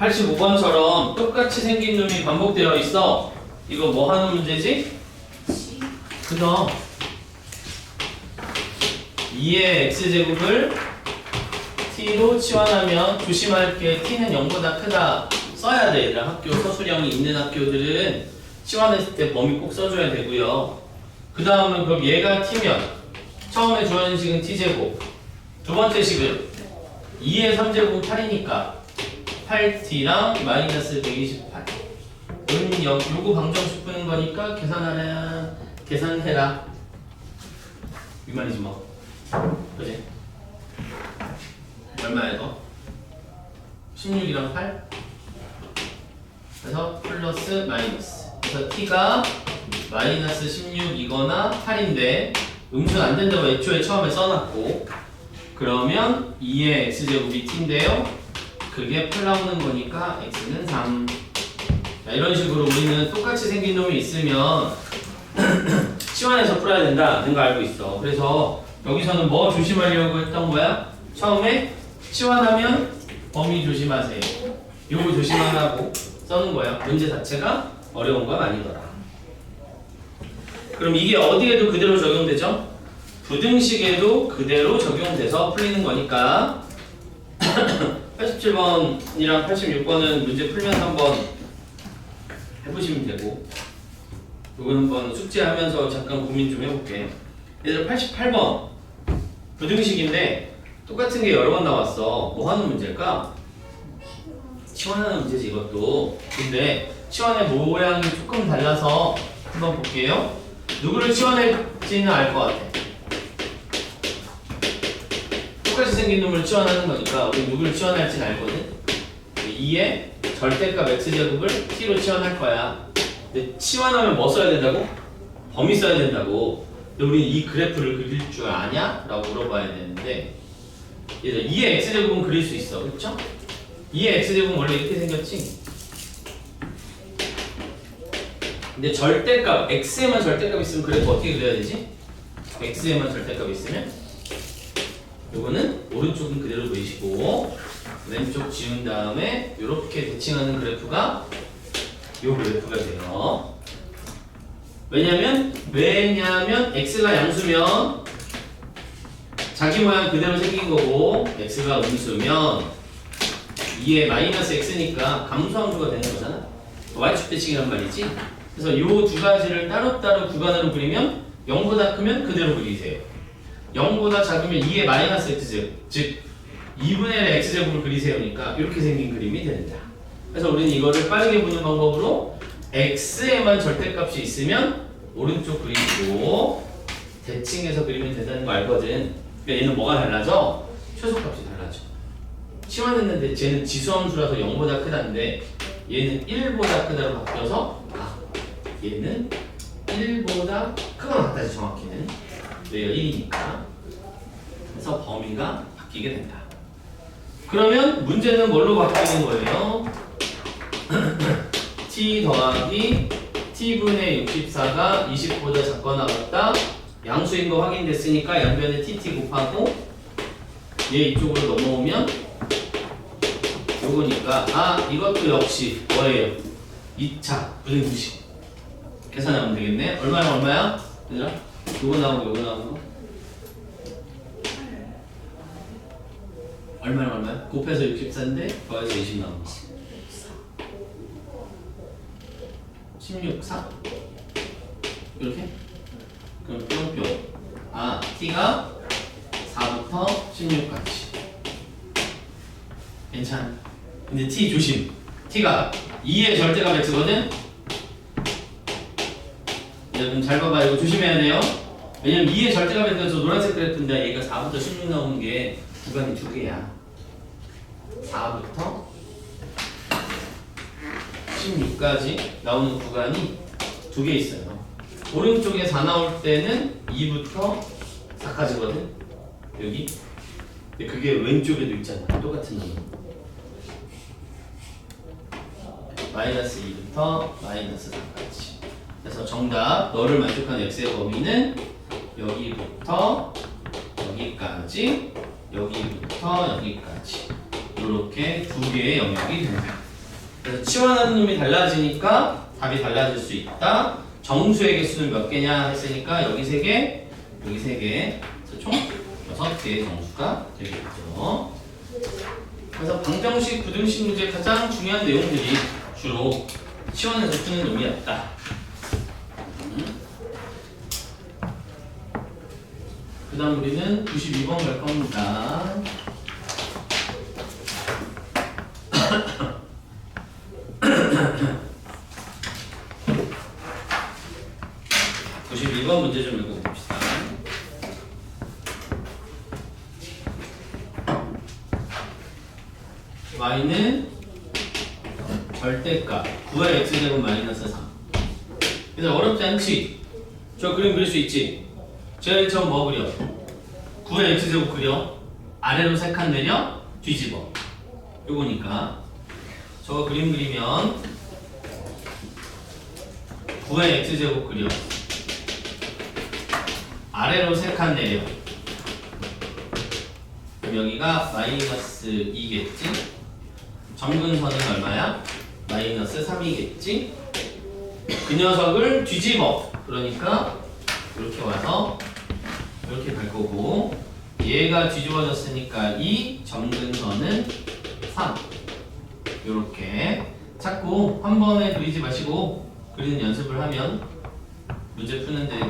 85번처럼 똑같이 생긴 놈이 반복되어 있어. 이거 뭐 하는 문제지? 그죠? 2의 x제곱을 t로 치환하면 조심할 게 t는 0보다 크다 써야 돼. 얘들아, 학교 서술형이 있는 학교들은 치환했을 때 범위 꼭 써줘야 되고요. 그 다음은 그럼 얘가 t면 처음에 주어진 식은 t제곱, 두 번째 식은 2의 3제곱 8이니까 8t랑 마이너스 128. 요거 방정식 푸는 거니까 계산해라. 이 말이지 뭐. 그지? 얼마야 이거? 16이랑 8? 그래서 플러스 마이너스. 그래서 t가 마이너스 16이거나 8인데 음수는 안 된다고 애초에 처음에 써놨고, 그러면 2의 x제곱이 t인데요. 그게 8 나오는 거니까 x는 3. 자, 이런 식으로 우리는 똑같이 생긴 놈이 있으면 치환해서 풀어야 된다는 거 알고 있어. 그래서 여기서는 뭐 조심하려고 했던 거야? 처음에 치환하면 범위 조심하세요. 요거 조심하라고 써는 거야. 문제 자체가 어려운 건 아니더라. 그럼 이게 어디에도 그대로 적용되죠? 부등식에도 그대로 적용돼서 풀리는 거니까 87번이랑 86번은 문제 풀면서 한번 해보시면 되고, 이거 한번 숙제하면서 잠깐 고민 좀 해볼게. 얘들 88번 부등식인데 똑같은 게 여러 번 나왔어. 뭐 하는 문제일까? 치환하는 문제지 이것도. 근데 치환의 모양이 조금 달라서 한번 볼게요. 누구를 치환할지는 알 것 같아. 똑같이 생긴 놈을 치환하는 거니까 우리 누구를 치환할지는 알거든. 2의 절대값 x제곱을 t로 치환할 거야. 근데 치환하면 뭐 써야 된다고? 범위 써야 된다고. 근데 우리는 이 그래프를 그릴 줄 아냐? 라고 물어봐야 되는데, 얘들 2의 x제곱은 그릴 수 있어. 그렇죠? 2의 x제곱은 원래 이렇게 생겼지? 근데 절대값, x에만 절대값 있으면 그래프 어떻게 그려야 되지? x에만 절대값 있으면 요거는 오른쪽은 그대로 그리시고 왼쪽 지운 다음에 이렇게 대칭하는 그래프가 요 그래프가 돼요. 왜냐면 x가 양수면 자기 모양 그대로 생긴 거고, x가 음수면 2의 마이너스 x니까 감소함수가 되는 거잖아. y축 대칭이란 말이지. 그래서 요 두 가지를 따로따로 구간으로 그리면 0보다 크면 그대로 그리세요. 0보다 작으면 2의 마이너스 x제곱, 즉 2분의 1의 x제곱을 그리세요니까 이렇게 생긴 그림이 된다. 그래서 우리는 이거를 빠르게 보는 방법으로 x에만 절대값이 있으면 오른쪽 그리고 대칭해서 그리면 된다는 거 알거든. 그러니까 얘는 뭐가 달라져? 최소값이 달라져. 치환했는데 쟤는 지수함수라서 0보다 크다는데 얘는 1보다 크다로 바뀌어서 얘는 1보다 크거나 같다지 정확히는. 왜요? 1이니까. 그래서 범위가 바뀌게 된다. 그러면 문제는 뭘로 바뀌는 거예요? t 더하기 t분의 64가 20보다 작거나 같다. 양수인 거 확인됐으니까 양변에 tt 곱하고 얘 이쪽으로 넘어오면 요거니까 이것도 역시 뭐예요? 2차 부등식 계산하면 되겠네. 얼마랑 얼마야? 얘들아? 요거 나오고 요거 나오고 얼마랑 얼마야? 곱해서 64인데 더해서 20 나오는 거 16, 4? 이렇게? 그럼 뿅뿅. t가 4부터 16까지. 괜찮아. 근데 t 조심. t가 2의 절대값 x거든? 여러분 잘 봐봐. 이거 조심해야 돼요. 왜냐면 2의 절대값 x가 저 노란색 그래프인데 얘가 4부터 16 나오는 게 구간이 두 개야. 4부터 16까지 나오는 구간이 두 개 있어요. 오른쪽에 4 나올 때는 2부터 4까지거든. 여기. 근데 그게 왼쪽에도 있잖아. 똑같은 놈. 마이너스 2부터 마이너스 4까지. 그래서 정답 너를 만족하는 x의 범위는 여기부터 여기까지, 여기부터 여기까지. 이렇게 두 개의 영역이 된다. 그래서 치환하는 놈이 달라지니까 답이 달라질 수 있다. 정수의 개수는 몇 개냐 했으니까 여기 3개, 여기 3개. 그래서 총 6개의 정수가 되겠죠. 그래서 방정식, 부등식 문제 가장 중요한 내용들이 주로 치환해서 푸는 놈이었다. 그 다음 우리는 92번 갈 겁니다. 92번 문제 좀 읽어봅시다. y는 절대값 9의 x제곱 마이너스 3. 그래서 어렵지 않지? 저 그림 그릴 수 있지? 제일 처음 뭐 그려? 9의 x제곱 그려. 아래로 3칸 내려 뒤집어. 요거니까 저거 그림 그리면 9의 x제곱 그려. 아래로 3칸 내려. 그럼 여기가 마이너스 2겠지? 점근선은 얼마야? 마이너스 3이겠지? 그 녀석을 뒤집어. 그러니까 이렇게 와서 이렇게 갈 거고, 얘가 뒤집어졌으니까 2, 점근선은 3. 이렇게 자꾸 한 번에 그리지 마시고 그리는 연습을 하면 문제 푸는데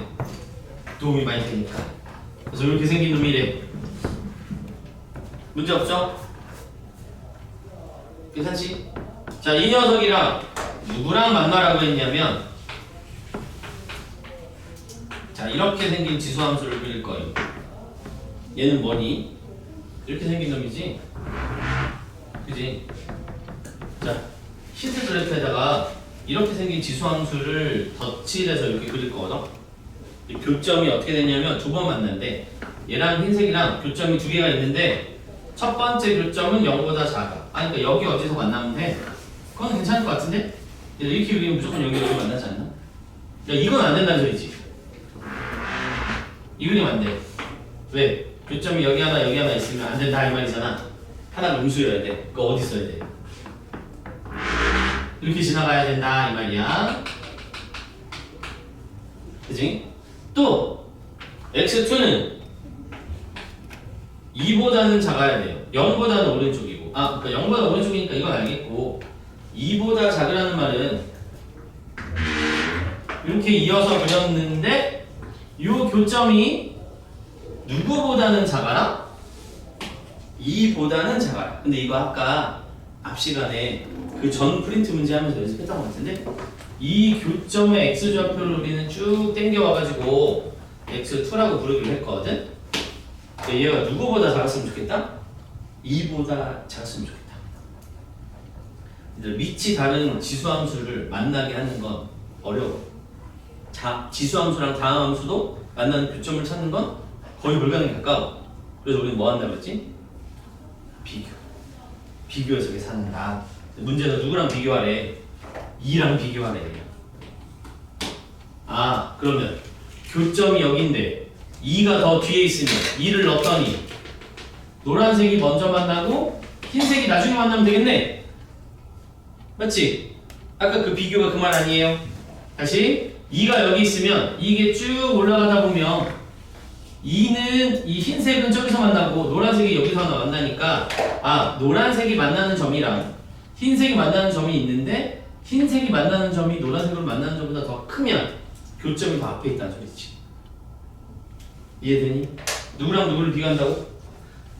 도움이 많이 되니까. 그래서 이렇게 생긴 놈이래. 문제 없죠? 괜찮지? 자, 이 녀석이랑 누구랑 만나라고 했냐면, 자, 이렇게 생긴 지수함수를 그릴 거예요. 얘는 뭐니? 이렇게 생긴 놈이지? 그지? 자, 흰색 그래프에다가 이렇게 생긴 지수함수를 덧칠해서 이렇게 그릴 거거든? 이 교점이 어떻게 되냐면 2번 만난대. 얘랑 흰색이랑 교점이 2개가 있는데 첫 번째 교점은 0보다 작아. 아니, 그러니까 여기 어디서 만나면 돼? 그건 괜찮을 것 같은데? 이렇게 그리면 무조건 여기 만나지 않나? 야, 이건 안 된다는 소리지. 이 그림 안 돼. 왜? 교점이 여기 하나 여기 하나 있으면 안 된다 이 말이잖아. 하나를 음수여야 돼. 그거 어디 써야 돼? 이렇게 지나가야 된다 이 말이야. 그치? 또 x2는 2보다는 작아야 돼요. 0보다는 오른쪽이고, 그러니까 0보다 오른쪽이니까 이건 알겠고, 2보다 작으라는 말은 이렇게 이어서 그렸는데 이 교점이 누구보다는 작아라? 2보다는 작아라. 근데 이거 아까 앞 시간에 그 전 프린트 문제 하면서 연습했던 것 같은데, 이 교점의 x좌표를 우리는 쭉 당겨와가지고 x2라고 부르기로 했거든? 얘가 누구보다 작았으면 좋겠다? 2보다 작았으면 좋겠다. 위치 다른 지수함수를 만나게 하는 건 어려워. 지수함수랑 다항함수도 만나는 교점을 찾는 건 거의 불가능에 가까워. 그래서 우리는 뭐 한다고 했지? 비교해서 계산한다. 문제는 누구랑 비교하래? 2랑 비교하래. 그러면 교점이 여기인데 2가 더 뒤에 있으면 2를 넣었더니 노란색이 먼저 만나고 흰색이 나중에 만나면 되겠네. 맞지? 아까 그 비교가 그 말 아니에요? 다시 2가 여기 있으면 이게 쭉 올라가다 보면 2는 이 흰색은 저기서 만나고 노란색이 여기서 만나니까 노란색이 만나는 점이랑 흰색이 만나는 점이 있는데 흰색이 만나는 점이 노란색으로 만나는 점보다 더 크면 교점이 더 앞에 있다는 소리지. 이해되니? 누구랑 누구를 비교한다고?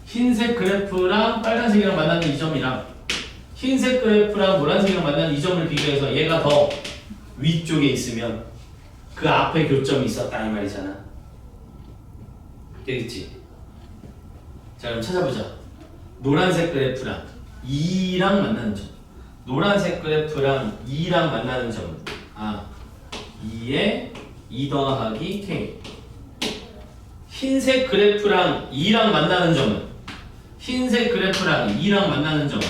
흰색 그래프랑 빨간색이랑 만나는 이 점이랑 흰색 그래프랑 노란색이랑 만나는 이 점을 비교해서 얘가 더 위쪽에 있으면 그 앞에 교점이 있었다 이 말이잖아. 되겠지? 자, 그럼 찾아보자. 노란색 그래프랑 2랑 만나는 점, 노란색 그래프랑 2랑 만나는 점, 2에 2 더하기 k. 흰색 그래프랑 2랑 만나는 점은, 흰색 그래프랑 2랑 만나는 점은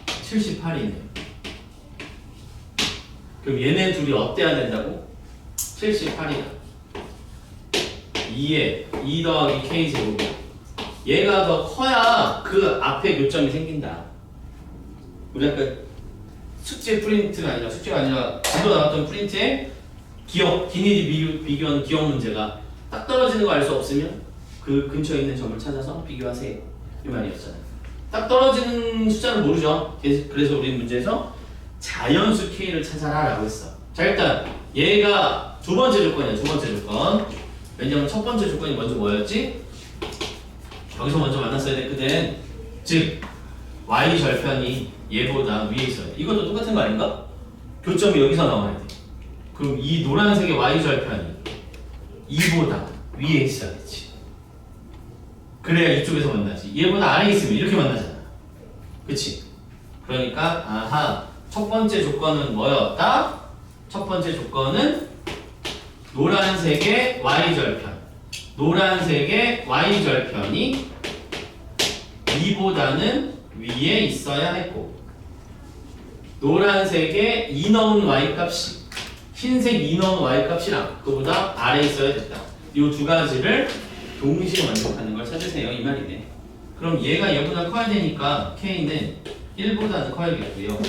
78이네요. 그럼 얘네 둘이 어때야 된다고? 78이다. 2에 2 더하기 k 제곱이야. 얘가 더 커야 그 앞에 교점이 생긴다. 우리 아까 숙제 프린트가 아니라 숙제가 아니라 지도 나왔던 프린트에 기억, 기니디 비교하는 기억 문제가 딱 떨어지는 거 알 수 없으면 그 근처에 있는 점을 찾아서 비교하세요. 이 말이었잖아요. 딱 떨어지는 숫자는 모르죠. 그래서 우리 문제에서 자연수 K를 찾아라 라고 했어. 자, 일단 얘가 두 번째 조건이야. 두 번째 조건. 왜냐면 첫 번째 조건이 먼저 뭐였지? 여기서 먼저 만났어야 됐거든. 즉 y 절편이 얘보다 위에 있어야 돼. 이것도 똑같은 거 아닌가? 교점이 여기서 나와야 돼. 그럼 이 노란색의 y 절편이 2보다 위에 있어야 되지. 그래야 이쪽에서 만나지. 얘보다 아래에 있으면 이렇게 만나잖아. 그치? 그러니까 아하, 첫 번째 조건은 뭐였다? 첫 번째 조건은 노란색의 y절편, 노란색의 y절편이 2보다는 위에 있어야 했고, 노란색의 2 넣은 y값이, 흰색 2 넣은 y값이랑 그보다 아래에 있어야 됐다. 이 두 가지를 동시에 만족하는 걸 찾으세요. 이 말이네. 그럼 얘가 얘보다 커야 되니까 K는 1보다는 커야겠고요.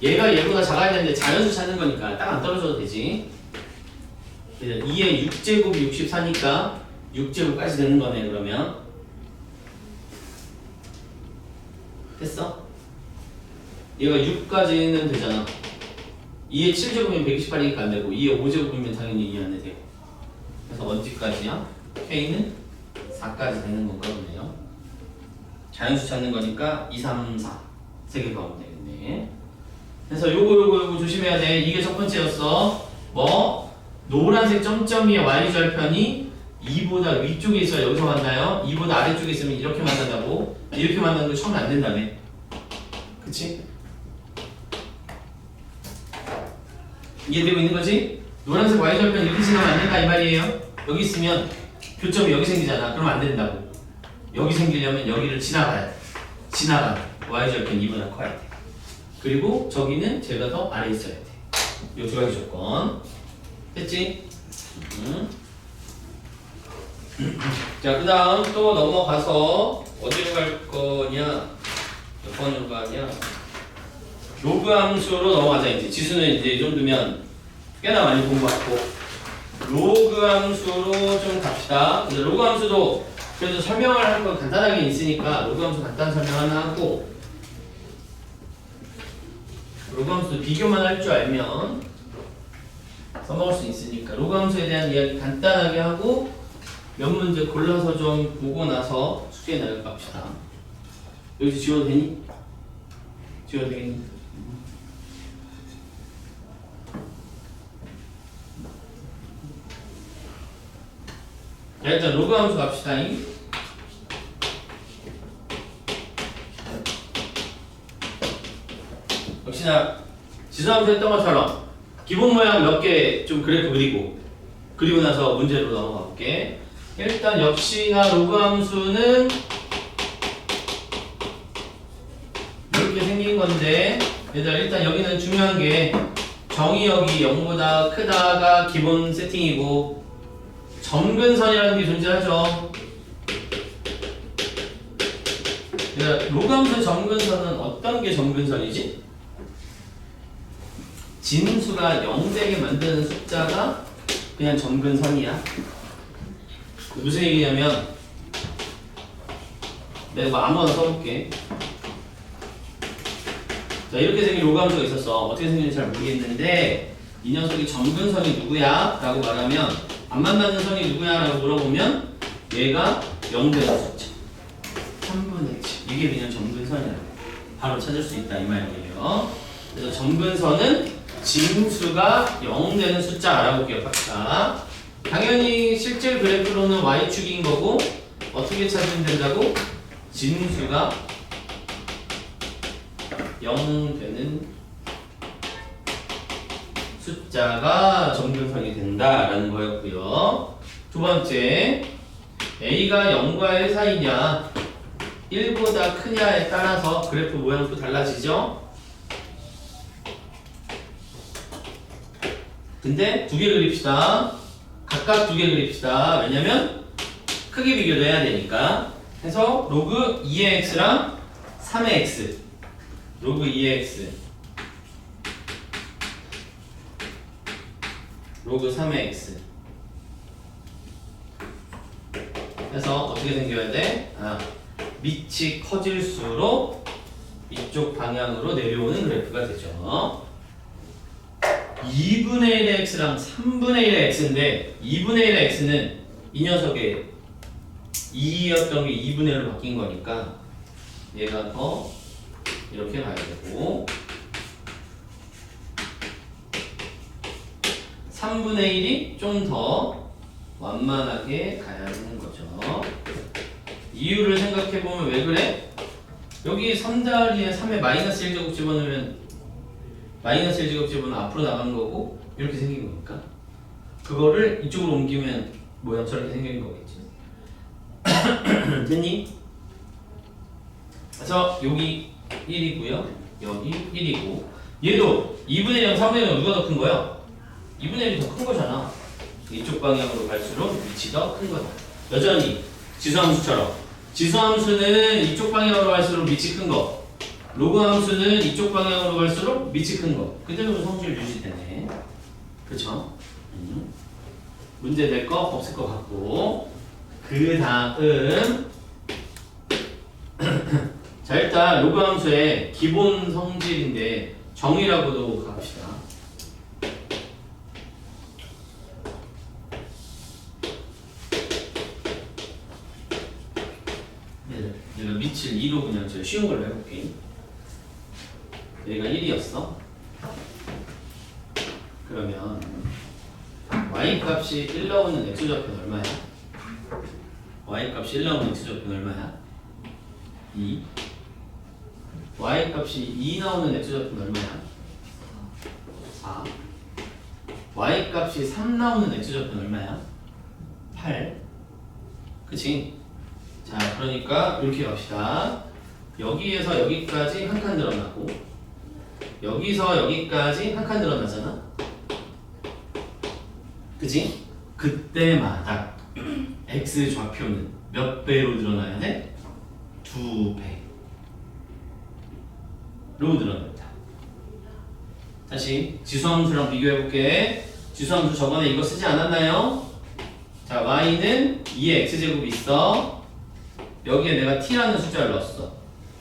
얘가 얘보다 작아야 되는데 자연수 찾는 거니까 딱 안 떨어져도 되지. 2의 6제곱이 64니까 6제곱까지 되는 거네. 그러면 됐어? 얘가 6까지는 되잖아. 2의 7제곱이면 128이니까 안 되고 2의 5제곱이면 당연히 2 안 되고. 그래서 어디까지야? K는 4까지 되는 건가 보네요. 자연수 찾는 거니까 2, 3, 4 세 개 가면 되겠네. 그래서 요거 조심해야 돼. 이게 첫 번째였어. 뭐? 노란색 점점이의 y절편이 2보다 위쪽에 있어야 여기서 만나요. 2보다 아래쪽에 있으면 이렇게 만난다고. 이렇게 만나는 거 처음에 안 된다며. 그치? 이해되고 있는 거지? 노란색 y절편 이렇게 지나면 안 된다 이 말이에요. 여기 있으면 교점이 여기 생기잖아. 그러면 안 된다고. 여기 생기려면 여기를 지나가야 돼. 지나가 y절편 2보다 커야 돼. 그리고 저기는 제가 더 아래에 있어야 돼. 이 두 가지 조건. 됐지? 자, 그 다음 또 넘어가서 어디로 갈 거냐? 몇 번으로 가냐? 로그 함수로 넘어가자. 이제 지수는 이제 이 정도면 꽤나 많이 본 것 같고, 로그 함수로 좀 갑시다. 근데 로그 함수도 그래도 설명을 할 건 간단하게 있으니까 로그 함수 간단 설명 하나 하고, 로그 함수 비교만 할 줄 알면 써먹을 수 있으니까 로그 함수에 대한 이야기 간단하게 하고 몇 문제 골라서 좀 보고 나서 숙제 나갑시다. 여기서 지워도 되니? 지워도 되겠니? 자, 일단 로그 함수 갑시다. 역시나 지수함수 했던 것처럼 기본 모양 몇 개 좀 그래프 그리고 나서 문제로 넘어가 볼게. 일단 역시나 로그 함수는 이렇게 생긴 건데, 얘들아 일단 여기는 중요한 게 정의역이 0보다 크다가 기본 세팅이고, 점근선이라는 게 존재하죠. 얘들아, 로그 함수 점근선은 어떤 게 점근선이지? 진수가 0되게 만드는 숫자가 그냥 점근선이야. 무슨 얘기냐면, 내가 뭐 아무거나 써볼게. 자, 이렇게 생긴 로그 함수가 있었어. 어떻게 생겼는지 잘 모르겠는데, 이 녀석이 점근선이 누구야? 라고 말하면, 안 만나는 선이 누구야? 라고 물어보면 얘가 0되는 숫자 3분의 7, 이게 그냥 점근선이라고 바로 찾을 수 있다 이 말이에요. 그래서 점근선은 진수가 0되는 숫자라고 기억합시다. 당연히 실제 그래프로는 y축인 거고, 어떻게 찾으면 된다고? 진수가 0 되는 숫자가 점근선이 된다라는 거였고요. 두 번째, A가 0과 1 사이냐 1보다 크냐에 따라서 그래프 모양도 달라지죠. 근데 두 개 그립시다. 각각 두 개 그립시다. 왜냐면 크기 비교도 해야 되니까. 해서 로그 2의 x랑 3의 x, 로그 2의 x 로그 3의 x. 해서 어떻게 생겨야 돼? 밑이 커질수록 이쪽 방향으로 내려오는 그래프가 되죠. 2분의 1의 x랑 3분의 1의 x인데 2분의 1의 x는 이 녀석의 2였던 게 2분의 1로 바뀐 거니까 얘가 더 이렇게 가야 되고 3분의 1이 좀 더 완만하게 가야 되는 거죠. 이유를 생각해보면 왜 그래? 여기 3자리에 3에 마이너스 1제곱 집어넣으면 마이너스 1제곱 집어넣으면 앞으로 나가는 거고 이렇게 생긴 거니까 그거를 이쪽으로 옮기면 모양 저렇게 생긴 거겠지. 됐니? 그래서 여기 1이고요. 여기 1이고 얘도 2분의 1랑 3분의 1은 누가 더 큰 거야? 2분의 1이 더 큰 거잖아. 이쪽 방향으로 갈수록 위치 더 큰 거다. 여전히 지수함수처럼 지수함수는 이쪽 방향으로 갈수록 밑이 큰 거, 로그 함수는 이쪽 방향으로 갈수록 밑이 큰 거. 그대로 성질 유지되네. 그쵸? 문제 될 거 없을 것 같고 그 다음 자 일단 로그 함수의 기본 성질인데 정의라고도 갑시다. 얘가 밑을 2로 그냥 제가 쉬운 걸로 해볼게. 얘가 1이었어. 그러면 y 값이 1 나오는 x좌표는 얼마야? y 값이 1 나오는 x좌표는 얼마야? 2. y 값이 2 나오는 x좌표는 얼마야? 4. y 값이 3 나오는 x좌표는 얼마야? 8. 그치? 자, 그러니까 이렇게 갑시다. 여기에서 여기까지 한 칸 늘어나고 여기서 여기까지 한 칸 늘어나잖아. 그치? 그때마다 x 좌표는 몇 배로 늘어나야 돼? 2배로 늘어난다. 다시 지수함수랑 비교해볼게. 지수함수 저번에 이거 쓰지 않았나요? 자, y는 2의 x제곱이 있어. 여기에 내가 t라는 숫자를 넣었어.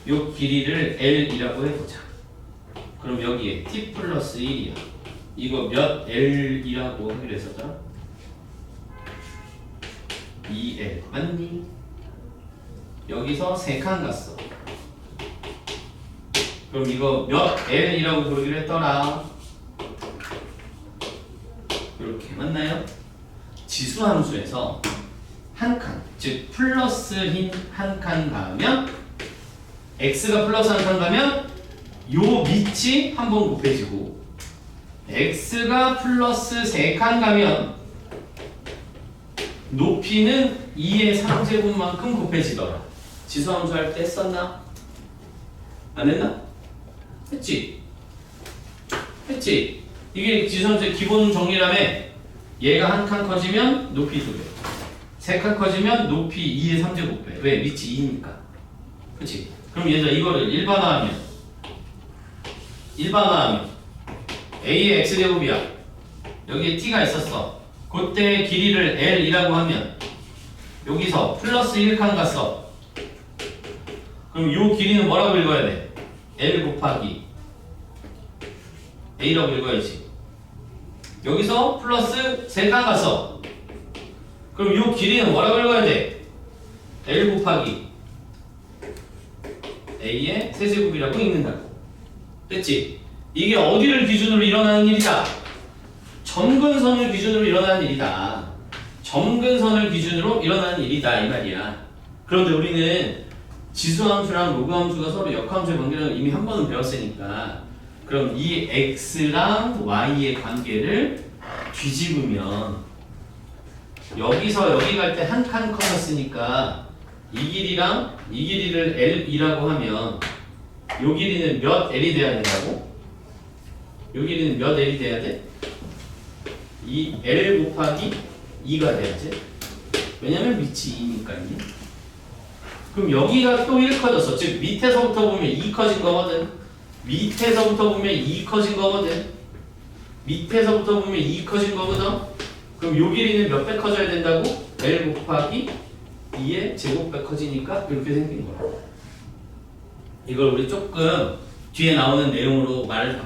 요 길이를 l이라고 해보자. 그럼 여기에 t 플러스 1이야. 이거 몇 l이라고 하기로 했었더라? 2l 맞니? 여기서 3칸 갔어. 그럼 이거 몇 l이라고 부르기로 했더라? 이렇게 맞나요? 지수함수에서 한 칸, 즉 플러스인 한 칸 가면 x가 플러스 한 칸 가면 요 밑이 한 번 곱해지고 x가 플러스 3칸 가면 높이는 2의 3제곱만큼 곱해지더라. 지수함수 할 때 했었나? 안 했나? 했지? 했지? 이게 지수함수의 기본 정리라며. 얘가 한 칸 커지면 높이 2배, 3칸 커지면 높이 2의 3제곱배. 왜? 밑이 2니까. 그치? 그럼 얘들아 이거를 일반화하면 a의 x제곱이야. 여기에 t가 있었어. 그때 길이를 l이라고 하면 여기서 플러스 1칸 갔어. 그럼 요 길이는 뭐라고 읽어야 돼? l 곱하기 a라고 읽어야지. 여기서 플러스 3칸 갔어. 그럼 요 길이는 뭐라고 읽어야 돼? l 곱하기 a의 세제곱이라고 읽는다고. 됐지? 이게 어디를 기준으로 일어나는 일이다? 점근선을 기준으로 일어나는 일이다. 점근선을 기준으로 일어나는 일이다 이 말이야. 그런데 우리는 지수함수랑 로그함수가 서로 역함수의 관계를 이미 한 번은 배웠으니까 그럼 이 x랑 y의 관계를 뒤집으면 여기서 여기 갈 때 한 칸 커졌으니까 이 길이랑 이 길이를 l이라고 하면 요 길이는 몇 l이 돼야 된다고? 요 길이는 몇 l이 돼야 돼? 이 l 곱하기 2가 돼야지. 왜냐면 밑이 2니까요. 그럼 여기가 또 1 커졌어. 즉 밑에서부터 보면 2 커진 거거든. 밑에서부터 보면 2 커진 거거든. 밑에서부터 보면 2 커진 거거든. 그럼 요 길이는 몇 배 커져야 된다고? L 곱하기 2의 제곱배 커지니까 이렇게 생긴 거야. 이걸 우리 조금 뒤에 나오는 내용으로 말을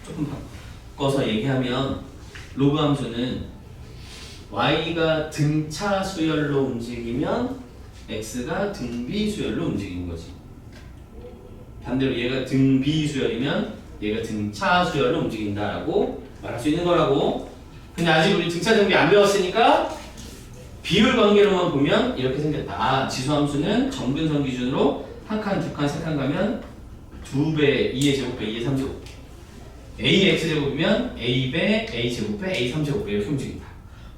조금 바꿔서 얘기하면 로그 함수는 y가 등차 수열로 움직이면 x가 등비 수열로 움직이는 거지. 반대로 얘가 등비 수열이면 얘가 등차 수열로 움직인다라고 말할 수 있는 거라고. 근데 아직 우리 등차 등비 안 배웠으니까 비율 관계로만 보면 이렇게 생겼다. 아, 지수함수는 정근선 기준으로 한 칸, 두 칸, 세 칸 가면 2배, 2의 제곱배, 2의 3제곱. a의 x제곱이면 a배, a제곱배, a 3제곱배 이렇게 움직인다.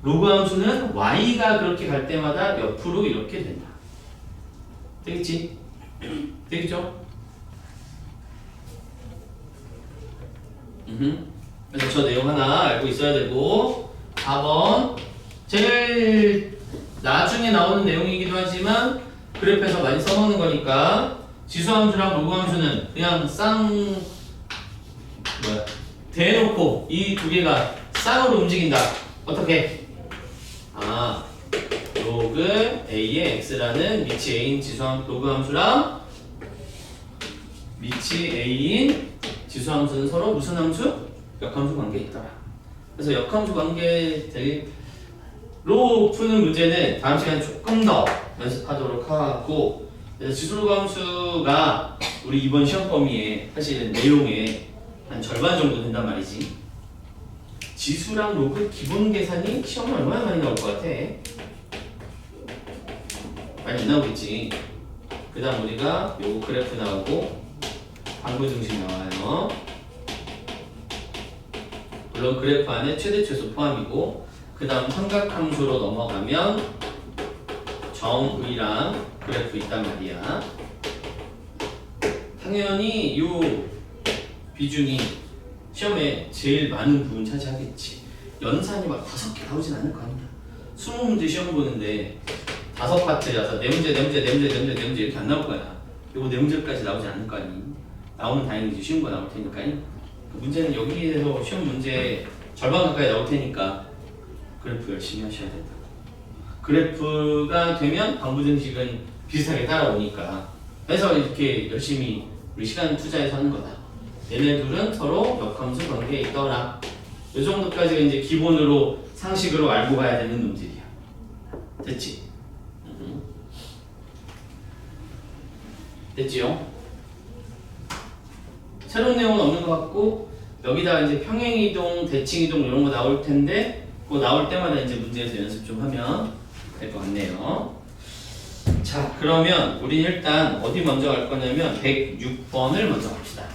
로그 함수는 y가 그렇게 갈 때마다 옆으로 이렇게 된다. 되겠지? 되겠죠? 그래서 저 내용 하나 알고 있어야 되고 4번 제일 나중에 나오는 내용이기도 하지만 그래프에서 많이 써먹는 거니까 지수함수랑 로그함수는 그냥 대놓고 이 두 개가 쌍으로 움직인다. 어떻게? 아, 로그 a의 x라는 미치 a인 로그함수랑 미치 a인 지수함수는 서로 무슨 함수? 역함수 관계에 있더라. 그래서 역함수 관계로 푸는 문제는 다음 시간에 조금 더 연습하도록 하고, 그래서 지수로그함수가 우리 이번 시험 범위에 사실은 내용의 한 절반 정도 된단 말이지. 지수랑 로그 기본 계산이 시험에 얼마나 많이 나올 것 같아? 많이 안 나오겠지. 그 다음 우리가 요거 그래프 나오고 방부 중심 나와요. 물론 그래프 안에 최대 최소 포함이고, 그 다음 삼각함수로 넘어가면 정의랑 그래프 있단 말이야. 당연히 요 비중이 시험에 제일 많은 부분 차지하겠지. 연산이 막 5개 나오진 않을 거 아니야. 20문제 시험 보는데 5파트여서 네 문제 이렇게 안 나올 거야. 요거 4문제까지 나오지 않을 거 아니. 나오면 다행이지. 쉬운 거 나올 테니까. 그 문제는 여기에서 시험 문제 절반 가까이 나올 테니까 그래프 열심히 하셔야 된다. 그래프가 되면 방부등식은 비슷하게 따라오니까. 그래서 이렇게 열심히 우리 시간 투자해서 하는 거다. 얘네 둘은 서로 역함수 관계에 있더라. 이 정도까지가 이제 기본으로 상식으로 알고 가야 되는 놈들이야. 됐지? 됐지요? 새로운 내용은 없는 것 같고, 여기다가 이제 평행이동, 대칭이동 이런 거 나올 텐데, 그거 나올 때마다 이제 문제에서 연습 좀 하면 될 것 같네요. 자, 그러면 우리 일단 어디 먼저 갈 거냐면 106번을 먼저 갑시다.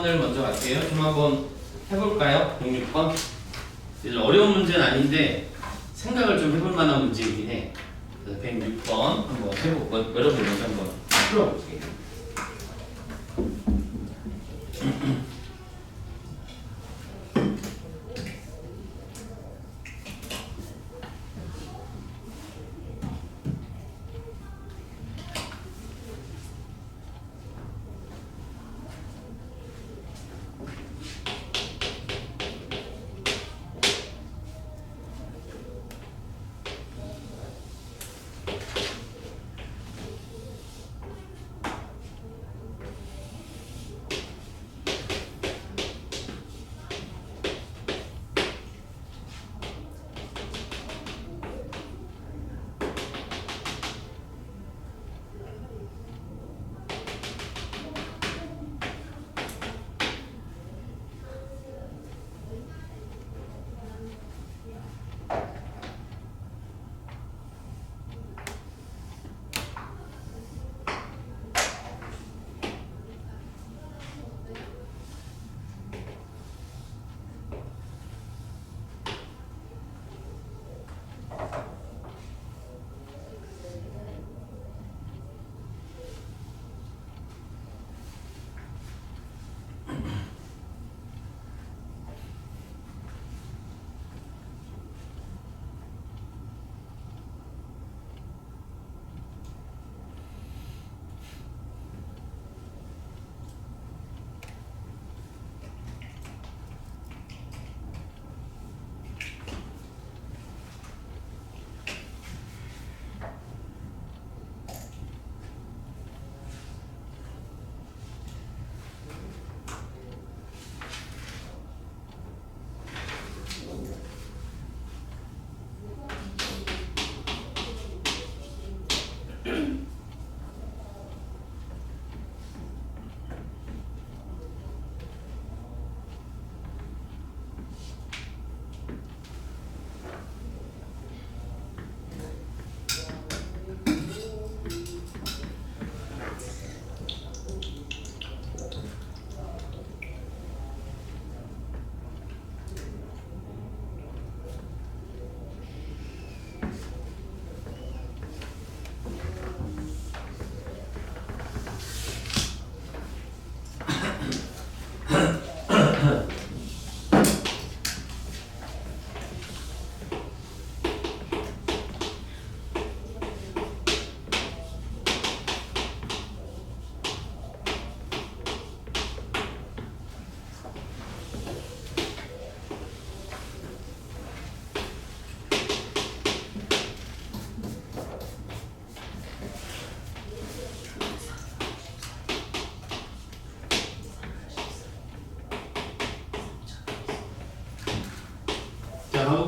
을 먼저 갈게요. 좀 한번 해볼까요? 106번. 어려운 문제는 아닌데 생각을 좀 해볼 만한 문제이긴 해. 그래서 106번 한번 해볼게요. 여러분 먼저 한번 풀어볼게요.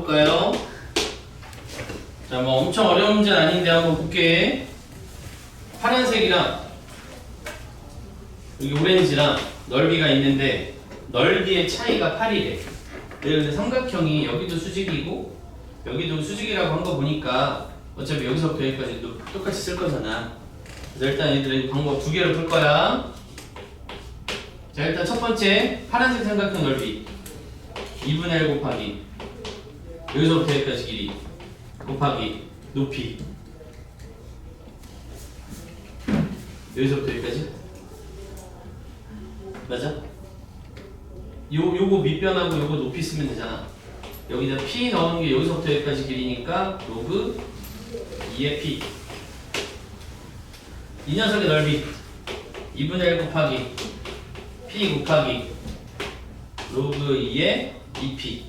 풀어볼까요? 자, 뭐 엄청 어려운 문제는 아닌데 한번 볼게. 파란색이랑 여기 오렌지랑 넓이가 있는데 넓이의 차이가 8이래. 근데 삼각형이 여기도 수직이고 여기도 수직이라고 한 거 보니까 어차피 여기서부터 여기까지도 똑같이 쓸 거잖아. 그래서 일단 얘들은 방법 두 개로 풀 거야. 자, 일단 첫 번째 파란색 삼각형 넓이 2분의 1 곱하기 여기서부터 여기까지 길이 곱하기 높이 여기서부터 여기까지 맞아? 요거 밑변하고 요거 높이 쓰면 되잖아. 여기다 p 넣은 게 여기서부터 여기까지 길이니까 로그 2의 p. 이 녀석의 넓이 2분의 1 곱하기 p 곱하기 로그 2의 2p.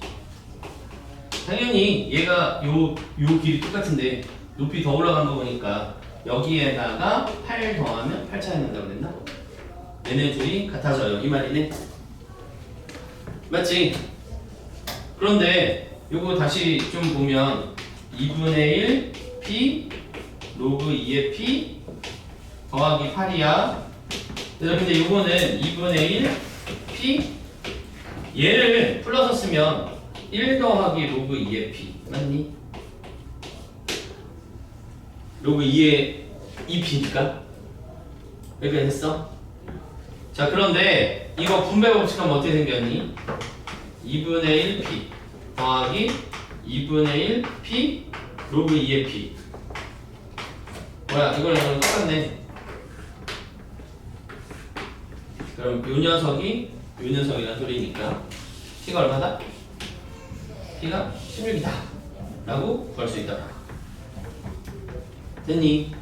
당연히 얘가 요 길이 똑같은데 높이 더 올라간 거 보니까 여기에다가 8 더하면 8 차이 난다고 그랬나? 얘네 둘이 같아져요. 이 말이네. 맞지? 그런데 요거 다시 좀 보면 2분의 1 p 로그 2의 p 더하기 8이야. 근데 요거는 2분의 1 p 얘를 풀러서 쓰면 1 더하기 로그 2의 p 맞니? 로그 2의 2p니까 이렇게 됐어? 자, 그런데 이거 분배 법칙하면 어떻게 생겼니? 2분의 1p 더하기 2분의 1p 로그 2의 p. 뭐야, 이거랑 똑같네. 그럼 요 녀석이란 소리니까 p가 얼마다? p가 16이다 라고 구할 수 있다. 됐니?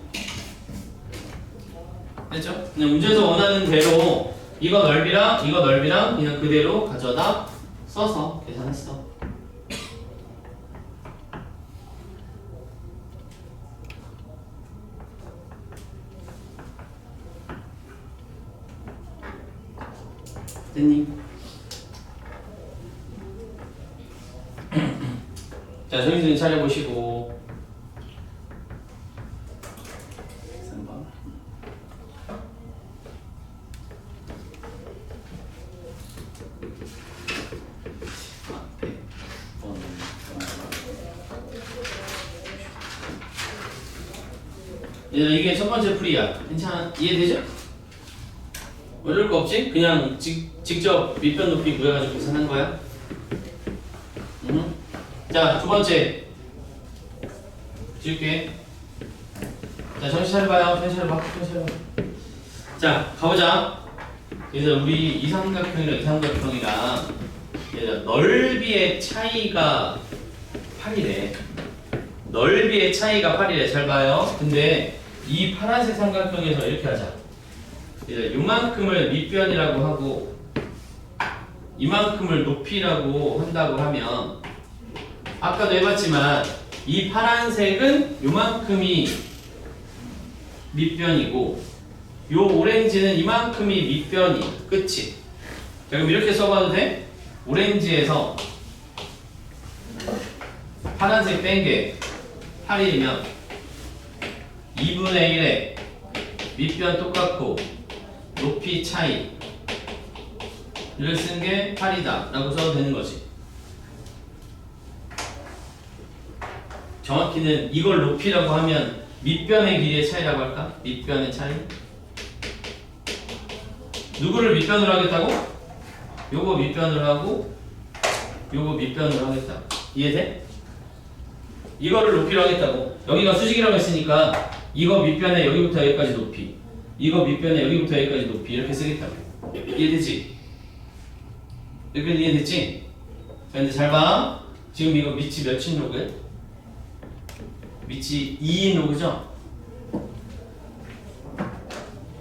됐죠? 그냥 문제에서 원하는 대로 이거 넓이랑 그냥 그대로 가져다 써서 계산했어. 됐니? 자, 정신 차려보시고 3번. 이게 첫 번째 풀이야. 괜찮아? 이해되죠? 어려울 거 없지? 그냥 직접 밑변 높이 구해가지고 계산한 거야. 자, 두 번째 지울게. 자, 정신 차려봐요. 정신 차려봐. 자, 가보자. 그래서 우리 이 삼각형이랑 이 삼각형이랑 넓이의 차이가 8이래. 넓이의 차이가 8이래. 잘 봐요. 근데 이 파란색 삼각형에서 이렇게 하자. 이제 요만큼을 밑변이라고 하고 이만큼을 높이라고 한다고 하면 아까도 해봤지만 이 파란색은 요만큼이 밑변이고 요 오렌지는 이만큼이 밑변이 끝이. 자, 그럼 이렇게 써봐도 돼? 오렌지에서 파란색 뺀 게 8이면 2분의 1에 밑변 똑같고 높이 차이를 쓴 게 8이다 라고 써도 되는 거지. 정확히는 이걸 높이라고 하면 밑변의 길이의 차이라고 할까? 밑변의 차이. 누구를 밑변으로 하겠다고? 요거 밑변으로 하고 요거 밑변으로 하겠다. 이해돼? 이거를 높이로 하겠다고. 여기가 수직이라고 했으니까 이거 밑변에 여기부터 여기까지 높이, 이거 밑변에 여기부터 여기까지 높이 이렇게 쓰겠다고. 이해되지? 이렇게 이해됐지? 근데 잘 봐. 지금 이거 밑이 몇인 로그야? 밑이 2인 로그죠?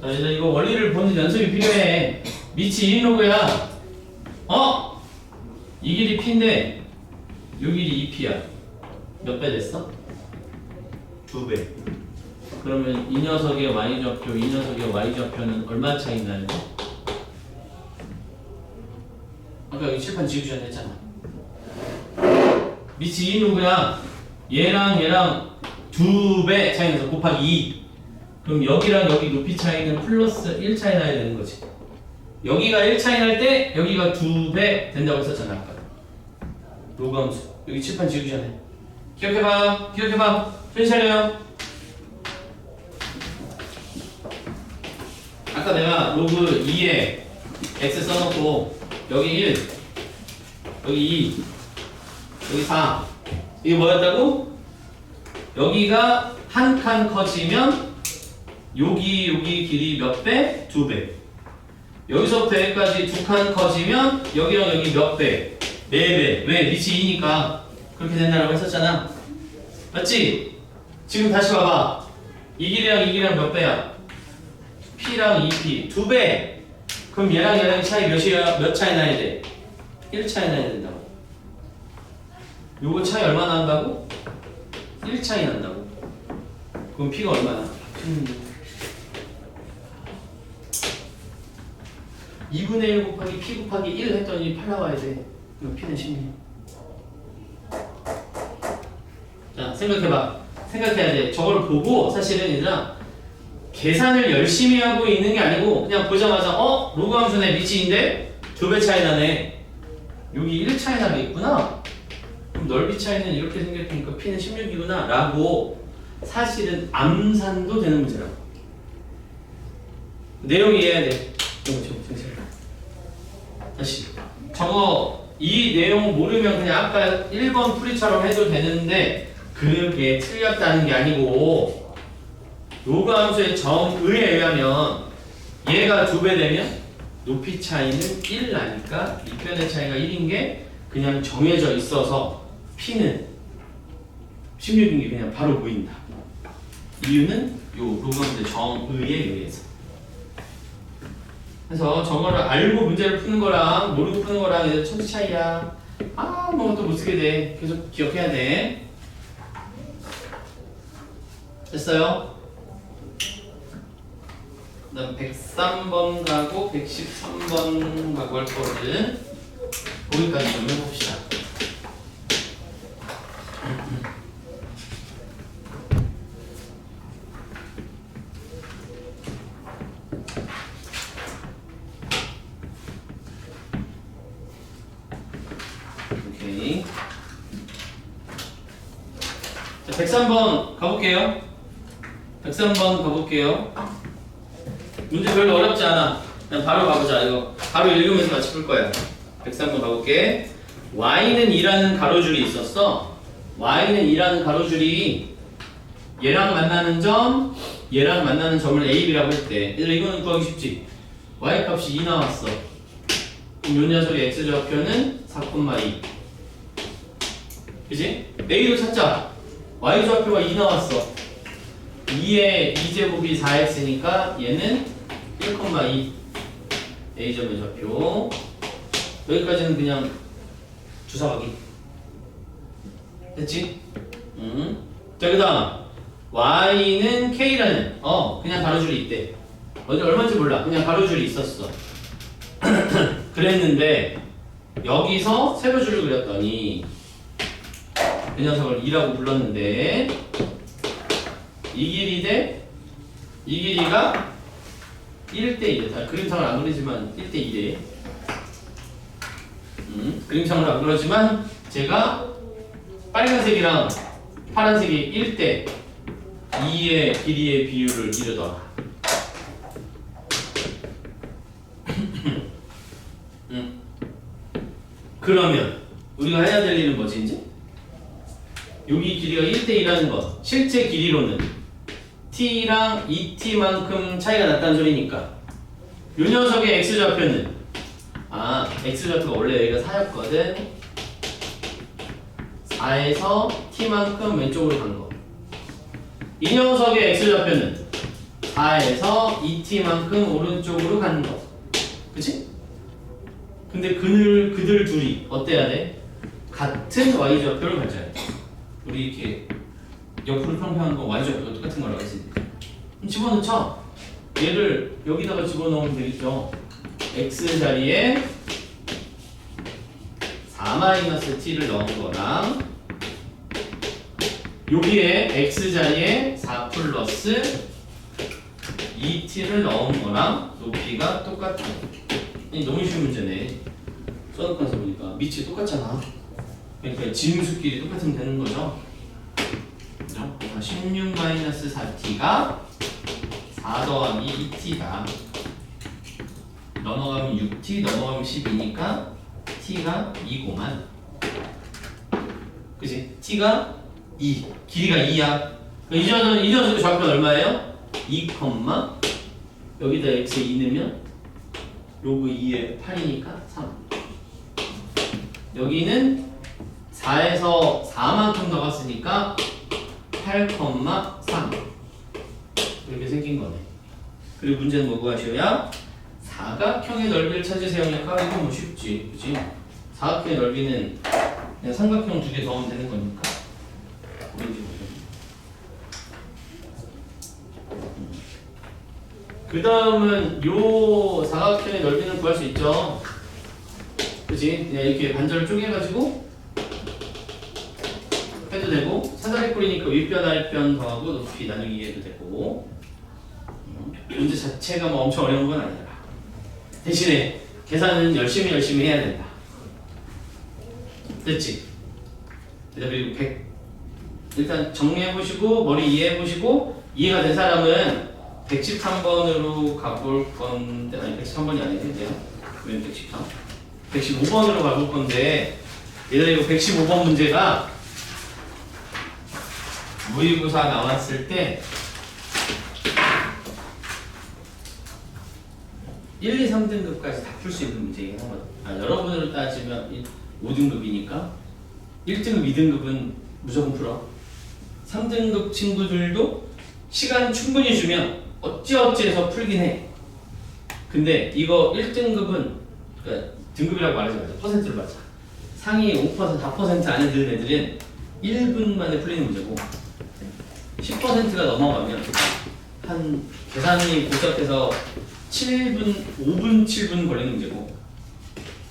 자, 이제 이거 원리를 보는 연습이 필요해. 밑이 2인 로그야. 이 길이 p인데 이 길이 2p야. 몇 배 됐어? 2배. 그러면 이 녀석의 y좌표, 이 녀석의 y좌표는 얼마 차이 나요? 아까 여기 칠판 지우셔야 했잖아. 밑이 2는 뭐야? 얘랑 2배 차이 나서 곱하기 2. 그럼 여기랑 여기 높이 차이는 플러스 1 차이 나야 되는 거지. 여기가 1 차이 날 때 여기가 2배 된다고 했었잖아 아까. 로그 함수. 여기 칠판 지우기 전에. 기억해봐. 정신 차려요. 아까 내가 로그 2에 x 써놓고 여기 1, 여기 2, 여기 4. 이게 뭐였다고? 여기가 한 칸 커지면 여기 길이 몇 배? 2배. 여기서부터 여기까지 2칸 커지면 여기랑 여기 몇 배? 4배. 왜? 밑이 2니까 그렇게 된다라고 했었잖아. 맞지? 지금 다시 봐봐. 이 길이랑 몇 배야? P랑 2P 2배. 그럼 얘랑 차이 몇이야? 몇 차이 나야 돼? 1 차이 나야 된다고. 요거 차이 얼마나 난다고? 1 차이 난다고. 그럼 P가 얼마나? 2분의 1 곱하기 P 곱하기 1 했더니 8 나와야 돼. 그럼 P는 16. 자, 생각해야 돼. 저걸 보고 사실은 얘들아 계산을 열심히 하고 있는 게 아니고 그냥 보자마자 로그 함수네 밑이 2인데 2배 차이 나네. 여기 1 차이 나겠구나. 그럼 넓이 차이는 이렇게 생겼으니까 P는 16이구나 라고 사실은 암산도 되는 문제라고. 내용 이해해야 돼. 다시 이 내용 모르면 그냥 아까 1번 풀이처럼 해도 되는데 그게 틀렸다는 게 아니고 로그 함수의 정의에 의하면 얘가 2배 되면 높이 차이는 1 나니까 밑변의 차이가 1인 게 그냥 정해져 있어서 P는 16인 게 그냥 바로 보인다. 이유는 요 로그 함수의 정의에 의해서. 그래서 저거를 알고 문제를 푸는 거랑 모르고 푸는 거랑 이제 천지 차이야. 뭐 또 못 쓰게 돼. 계속 기억해야 돼. 됐어요? 그다음 103번 가고 113번 가고 할 거거든. 거기까지 좀 해봅시다. 오케이. 자, 103번 가볼게요. 103번 가볼게요. 문제 별로 어렵지 않아. 그냥 바로 가보자. 이거 바로 읽으면서 같이 풀 거야. 103번 가볼게. y는 2라는 가로줄이 있었어. y는 2라는 가로줄이 얘랑 만나는 점을 a, b라고 했대. 얘들아 이거는 구하기 쉽지. y 값이 2 나왔어. 그럼 요 녀석의 x좌표는 4,2. 그지? a로 찾자. y좌표가 2 나왔어. 2의 2제곱이 4x니까 얘는 1,2 a점의 좌표. 여기까지는 그냥 주사가기 됐지? 자, 그 다음 y는 k라는 그냥 가로줄이 있대. 어디 얼마인지 몰라. 그냥 가로줄이 있었어. 그랬는데 여기서 세로줄을 그렸더니 이 녀석을 2라고 불렀는데 이 길이 대 이 길이가 1대2. 그림상을 안 그리지만 1대2래. 그림상을 안 그리지만 제가 빨간색이랑 파란색이 1대2의 길이의 비율을 이루더라. 그러면 우리가 해야 될 일은 뭐지 이제? 여기 길이가 1대2라는 것. 실제 길이로는 t랑 2t만큼 차이가 났다는 소리니까 요 녀석의 x좌표는 x좌표가 원래 여기가 4였거든. 4에서 t만큼 왼쪽으로 간 거. 이 녀석의 x좌표는 4에서 2t만큼 오른쪽으로 간 거. 그치? 근데 그들 둘이 어때야 돼? 같은 y좌표를 가져야 돼. 우리 이렇게 옆으로 평평한 거 y좌표가 똑같은 거라고 했지. 그럼 집어넣자. 얘를 여기다가 집어넣으면 되겠죠. x 자리에 4-t를 넣은 거랑 여기에 x자리에 4 플러스 2t를 넣은 거랑 높이가 똑같아. 너무 쉬운 문제네. 써놓고 나서 보니까 밑이 똑같잖아. 그러니까 진수끼리 똑같으면 되는 거죠. 16-4t가 4 더하기 2t다. 넘어가면 6t, 넘어가면 12니까 t가 2고만. 그치? t가 2, 길이가 2야. 이 녀석의 좌표는 얼마예요? 2, 여기다 x 2 넣으면 요거 2에 8이니까 3. 여기는 4에서 4만큼 더 갔으니까 8,3 이렇게 생긴 거네. 그리고 문제는 뭐 구하셔야? 사각형의 넓이를 찾으세요. 이거 뭐 쉽지, 그치? 사각형의 넓이는 그냥 삼각형 2개 더하면 되는 거니까. 그 다음은 요 사각형의 넓이는 구할 수 있죠. 그치? 그냥 이렇게 반절을 쪼개가지고 해도 되고, 사다리 꼴이니까 윗변 아랫변 더하고 높이 나누기 해도 되고. 문제 자체가 뭐 엄청 어려운 건 아니야. 대신에 계산은 열심히 해야 된다. 됐지? 그리고 100 일단 정리해보시고 머리 이해해보시고 이해가 된 사람은 113번으로 가볼 건데, 아니 113번이 아니겠네요. 왜 113? 115번으로 가볼 건데, 얘들아 이거 115번 문제가 모의고사 나왔을 때 1, 2, 3등급까지 다 풀 수 있는 문제이긴 하거든. 여러분으로 따지면 5등급이니까 1등급, 2등급은 무조건 풀어. 3등급 친구들도 시간 충분히 주면 어찌어찌해서 풀긴 해. 근데 이거 1등급은 그러니까 등급이라고 말하지 말자. 퍼센트로 말자. 상위 5%, 4% 안에 드는 애들은 1분 만에 풀리는 문제고 10%가 넘어가면 한 계산이 복잡해서 7분, 5분, 7분 걸리는 문제고,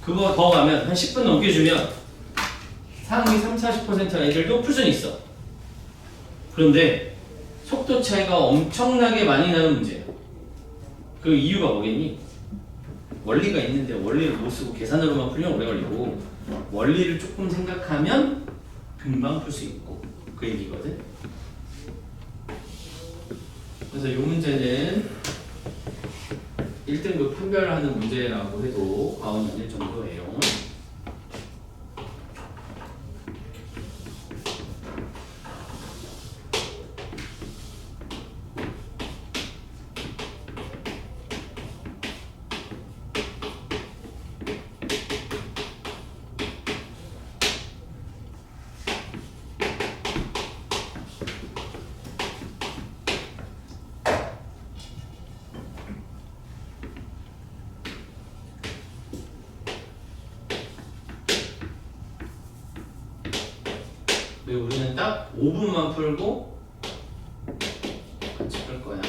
그거 더 가면 한 10분 넘게 주면 상위 3, 40% 애들도 풀 수는 있어. 그런데 속도 차이가 엄청나게 많이 나는 문제야. 그 이유가 뭐겠니? 원리가 있는데 원리를 못 쓰고 계산으로만 풀면 오래 걸리고, 원리를 조금 생각하면 금방 풀 수 있고, 그 얘기거든. 그래서 이 문제는 1등급 판별하는 문제라고 해도 과언이 아닐 정도예요. 우리는 딱 5분만 풀고 같이 풀 거야.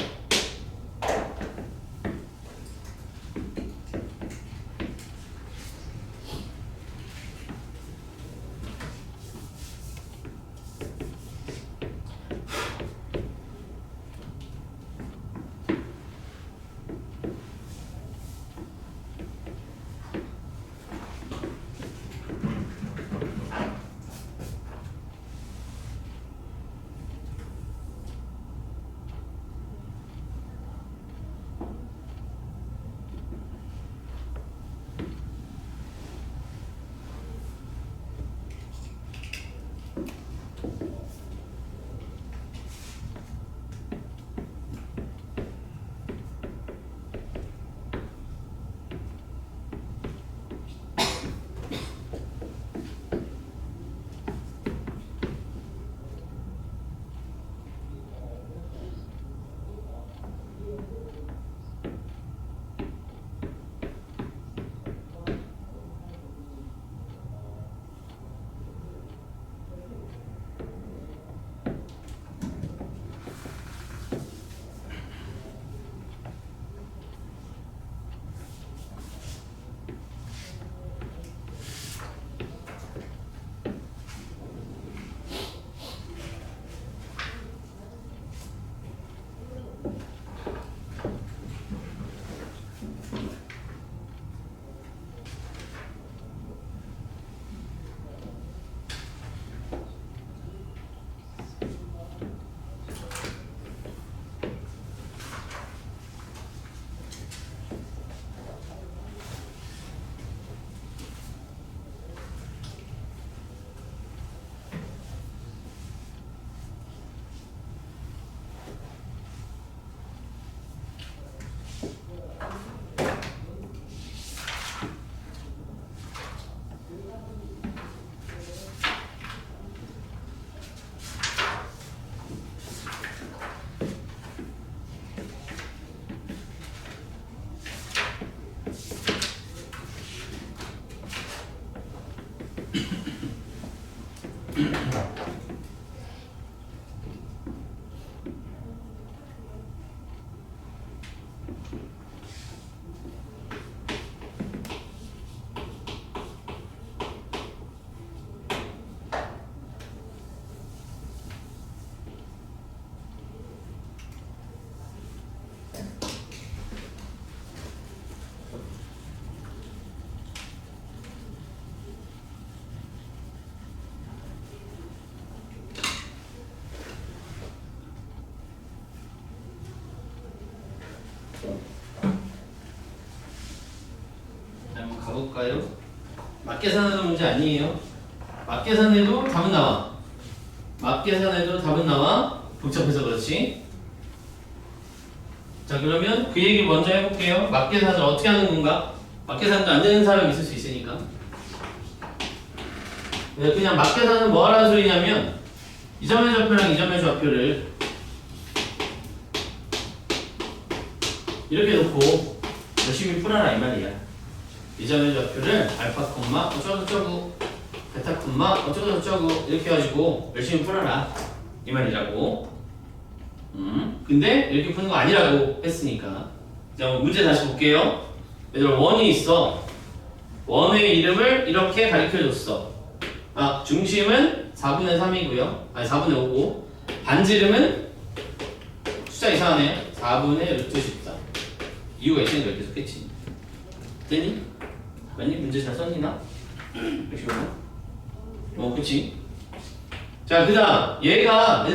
해볼까요? 맞계산하는 문제 아니에요. 맞계산해도 답은 나와. 맞계산해도 답은 나와. 복잡해서 그렇지. 자, 그러면 그 얘기 먼저 해볼게요. 맞계산을 어떻게 하는 건가? 맞계산도 안 되는 사람이 있을 수 있으니까. 그냥 맞계산은 뭐 하라는 소리냐면 이 점의 좌표랑 이 점의 좌표를 이렇게 놓고 열심히 풀어라 이 말이야. 이 점의 좌표를 알파 콤마 어쩌고저쩌고 베타 콤마 어쩌고저쩌고 이렇게 해가지고 열심히 풀어라 이 말이라고. 근데 이렇게 푸는 거 아니라고 했으니까. 자, 문제 다시 볼게요. 얘들아, 원이 있어. 원의 이름을 이렇게 가르쳐줬어. 중심은 4분의 3이고요. 아니 4분의 5고 반지름은 숫자 이상하네요. 4분의 루트 14. 이유가 있으니까 이렇게 썼겠지. 됐니? 맞니? 문제 잘 썼니 나? 그치? 그치? 자, 그 다음 얘가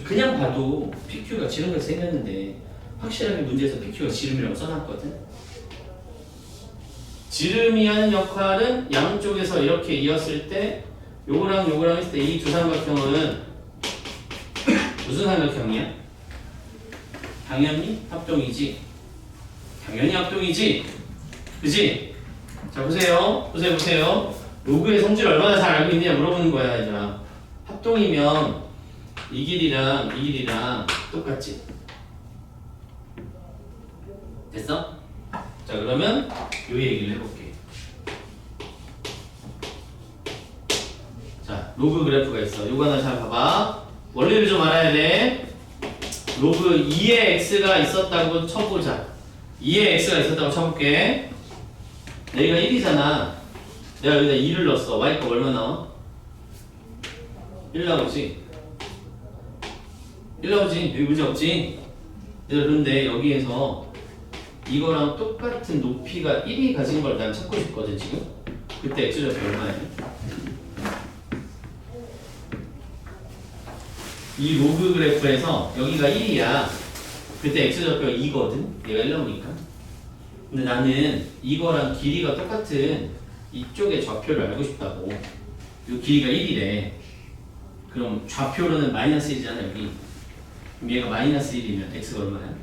그냥 봐도 PQ가 지름같이 생겼는데 확실하게 문제에서 PQ가 지름이라고 써놨거든. 지름이 하는 역할은 양쪽에서 이렇게 이었을 때 요거랑 요거랑 했을 때 이 두 삼각형은 무슨 삼각형이야? 당연히 합동이지. 당연히 합동이지. 그치? 자, 보세요. 로그의 성질을 얼마나 잘 알고 있느냐 물어보는 거야, 얘들아. 합동이면 이 길이랑 똑같지. 됐어? 자, 그러면 요 얘기를 해볼게. 자, 로그 그래프가 있어. 요거 하나 잘 봐봐. 원리를 좀 알아야 돼. 로그 2의 x가 있었다고 쳐보자. 2의 x가 있었다고 쳐볼게. 여기가 1이잖아. 내가 여기다 2를 넣었어. y값 얼마 나와? 1 나오지? 1 나오지? 여기 문제 없지? 그런데 여기에서 이거랑 똑같은 높이가 1이 가진 걸 난 찾고 싶거든 지금. 그때 x좌표 얼마야? 이 로그 그래프에서 여기가 1이야. 그때 x좌표가 2거든. 얘가 1 나오니까. 근데 나는 이거랑 길이가 똑같은 이쪽의 좌표를 알고 싶다고. 이 길이가 1이래. 그럼 좌표로는 마이너스 1이잖아 여기. 그럼 얘가 마이너스 1이면 x가 얼마야?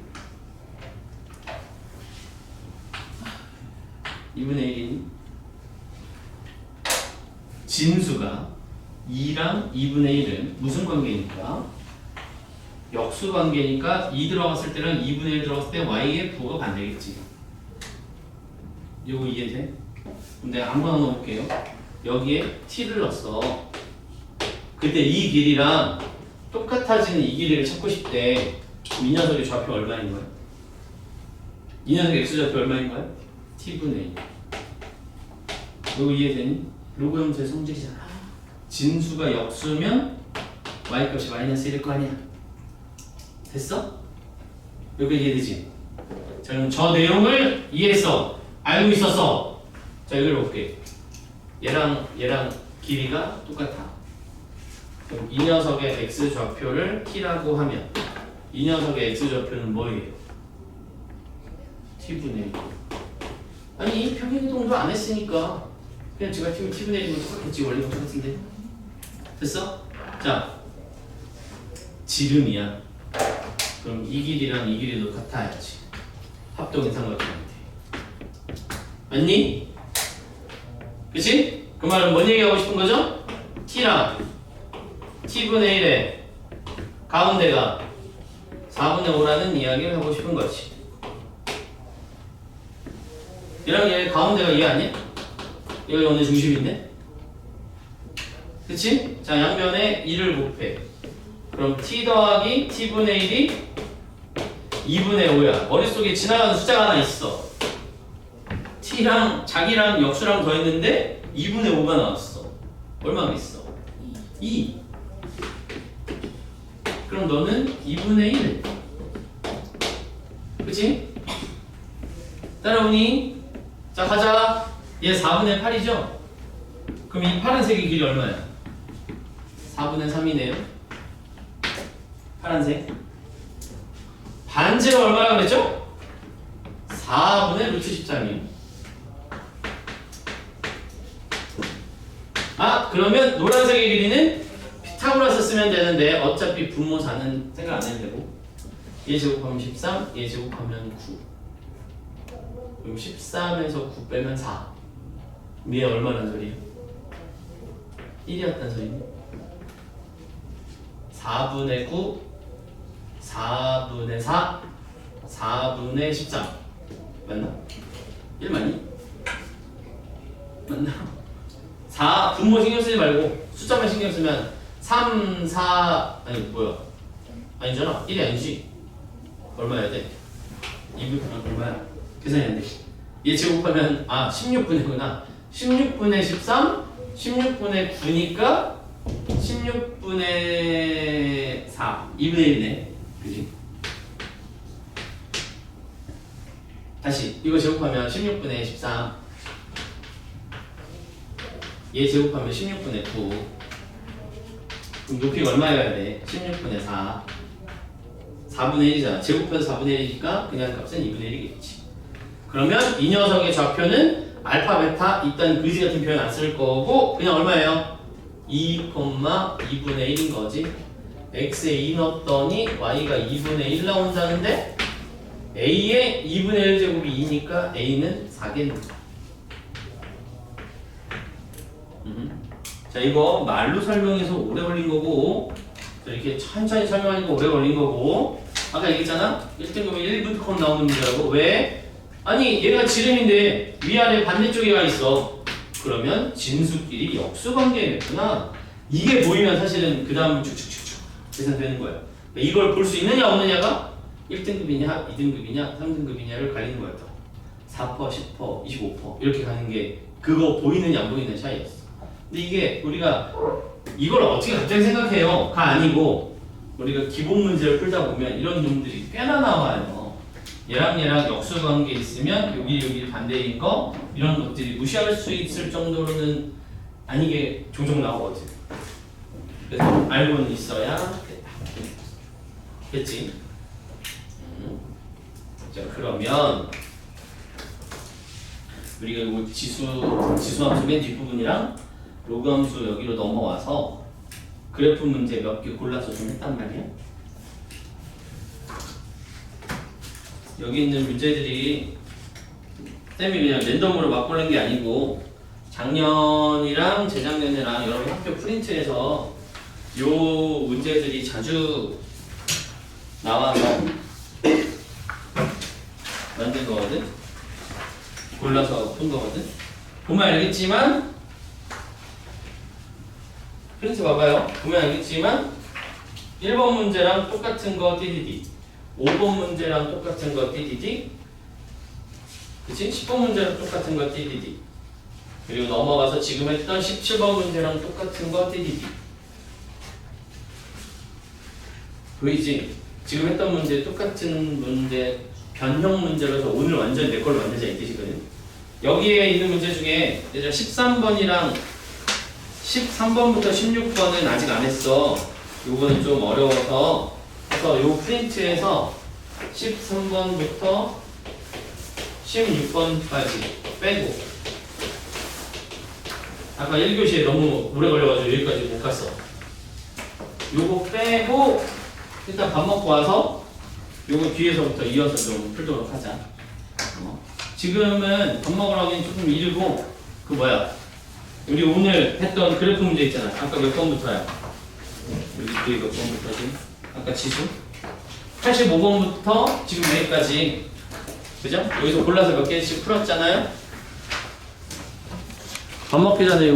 2분의 1이니? 진수가 2랑 2분의 1은 무슨 관계니까? 역수 관계니까 2 들어갔을 때랑 2분의 1 들어갔을 때 y의 부호가 반대겠지. 이거 이해돼? 근데 아무거나 넣어볼게요. 여기에 t를 넣었어. 그때 이 길이랑 똑같아지는 이 길이를 찾고 싶대. 그럼 이 녀석의 좌표 얼마인 거야? 이 녀석의 x좌표 얼마인 거야? t분의 1. 이거 이해되니? 로그 형태의 성질이잖아. 진수가 역수면 y값이 마이너스 1일 거 아니야. 됐어? 여기 이해되지? 자, 그럼 저 내용을 이해했어. 알고 있었어. 자, 이걸 볼게. 얘랑 길이가 똑같아. 그럼 이 녀석의 x좌표를 t라고 하면 이 녀석의 x좌표는 뭐예요? t분의 1. 아니, 평행이동도 안 했으니까 그냥 제가 t분의 1이면 똑같겠지. 원리가 똑같은데. 됐어? 자, 지름이야. 그럼 이 길이랑 이 길이도 같아야지. 합동의 삼각형한테. 맞니? 그치? 그 말은 뭔 얘기하고 싶은 거죠? t랑 t분의 1의 가운데가 4분의 5라는 이야기를 하고 싶은 거지. 얘랑 얘 가운데가 얘 아니야? 얘가 원의 중심인데? 그치? 자, 양변에 2를 곱해. 그럼 t 더하기 t분의 1이 2분의 5야. 머릿속에 지나가는 숫자가 하나 있어. t랑 자기랑 역수랑 더했는데 2분의 5가 나왔어. 얼마나 있어? 2. 그럼 너는 2분의 1. 그치? 따라오니? 자, 가자. 얘 4분의 8이죠? 그럼 이 파란색의 길이 얼마야? 4분의 3이네요. 파란색. 반지가 얼마라고 그랬죠? 4분의 루트 13이에요. 아 그러면 노란색의 길이는 피타고라스 쓰면 되는데 어차피 분모 4는 생각 안 해도 되고 얘 제곱하면 13, 얘 제곱하면 9 그럼 13에서 9 빼면 4 얘 얼마란 소리예요? 1이었단 소리네 4분의 9 4분의 4 4분의 13 맞나? 1 맞니? 맞나? 4 분모 신경 쓰지 말고 숫자만 신경 쓰면 3, 4 아니 뭐야 아니잖아 1이 아니지 얼마야 돼? 2분 얼마야? 계산이 안 돼. 얘 제곱하면 16분의구나 16분의 13 16분의 9니까 16분의 4 2분의 1이네 그지? 다시 이거 제곱하면 16분의 13 얘 제곱하면 16분의 9 그럼 높이가 얼마여야 돼? 16분의 4 4분의 1이잖아 제곱해서 4분의 1이니까 그냥 값은 2분의 1이겠지 그러면 이 녀석의 좌표는 알파 베타 일단 그지 같은 표현 안 쓸 거고 그냥 얼마예요? 2,2분의 1인 거지 x에 2 넣었더니 y가 2분의 1 나온다는데 a의 2분의 1 제곱이 2니까 a는 4겠네 자 이거 말로 설명해서 오래 걸린 거고 이렇게 천천히 설명하니까 오래 걸린 거고 아까 얘기했잖아 1등급이 1부터 나오는 문제라고 왜? 아니 얘가 지름인데 위아래 반대쪽에가 있어 그러면 진수끼리 역수관계겠구나 이게 보이면 사실은 그 다음 쭉쭉쭉쭉 계산되는 거야 이걸 볼 수 있느냐 없느냐가 1등급이냐 2등급이냐 3등급이냐를 가리는 거였다 4%, 10%, 25% 이렇게 가는 게 그거 보이느냐 안 보이느냐 차이였어 근데 이게 우리가 이걸 어떻게 갑자기 생각해요 가 아니고 우리가 기본 문제를 풀다 보면 이런 놈들이 꽤나 나와요 얘랑 역수관계 있으면 여기 반대인 거 이런 것들이 무시할 수 있을 정도로는 아니게 종종 나오거든 그래서 알고는 있어야 됐다 됐지? 자 그러면 우리가 이거 지수함수 맨 뒷부분이랑 로그함수 여기로 넘어와서 그래프 문제 몇 개 골라서 좀 했단 말이야 여기 있는 문제들이 쌤이 그냥 랜덤으로 막 고른 게 아니고 작년이랑 재작년이랑 여러분 학교 프린트에서 요 문제들이 자주 나와서 만든 거거든 골라서 푼 거거든 보면 알겠지만 프린트 봐봐요 보면 알겠지만 1번 문제랑 똑같은 거 DDD 5번 문제랑 똑같은 거 DDD 그치? 10번 문제랑 똑같은 거 DDD 그리고 넘어가서 지금 했던 17번 문제랑 똑같은 거 DDD 보이지? 지금 했던 문제 똑같은 문제 변형 문제라서 오늘 완전 내 걸로 만들자 이 뜻이거든 여기에 있는 문제 중에 13번이랑 13번부터 16번은 아직 안 했어 요거는 좀 어려워서 그래서 요 프린트에서 13번부터 16번까지 빼고 아까 1교시에 너무 오래 걸려가지고 여기까지 못 갔어 요거 빼고 일단 밥 먹고 와서 요거 뒤에서부터 이어서 좀 풀도록 하자 지금은 밥 먹으러 가긴 조금 이르고 그 뭐야 우리 오늘 했던 그래프 문제 있잖아 아까 몇 번부터야 여기 뒤에 몇 번부터지 아까 지수 85번부터 지금 여기까지 그죠? 여기서 골라서 몇 개씩 풀었잖아요 밥 먹기 전에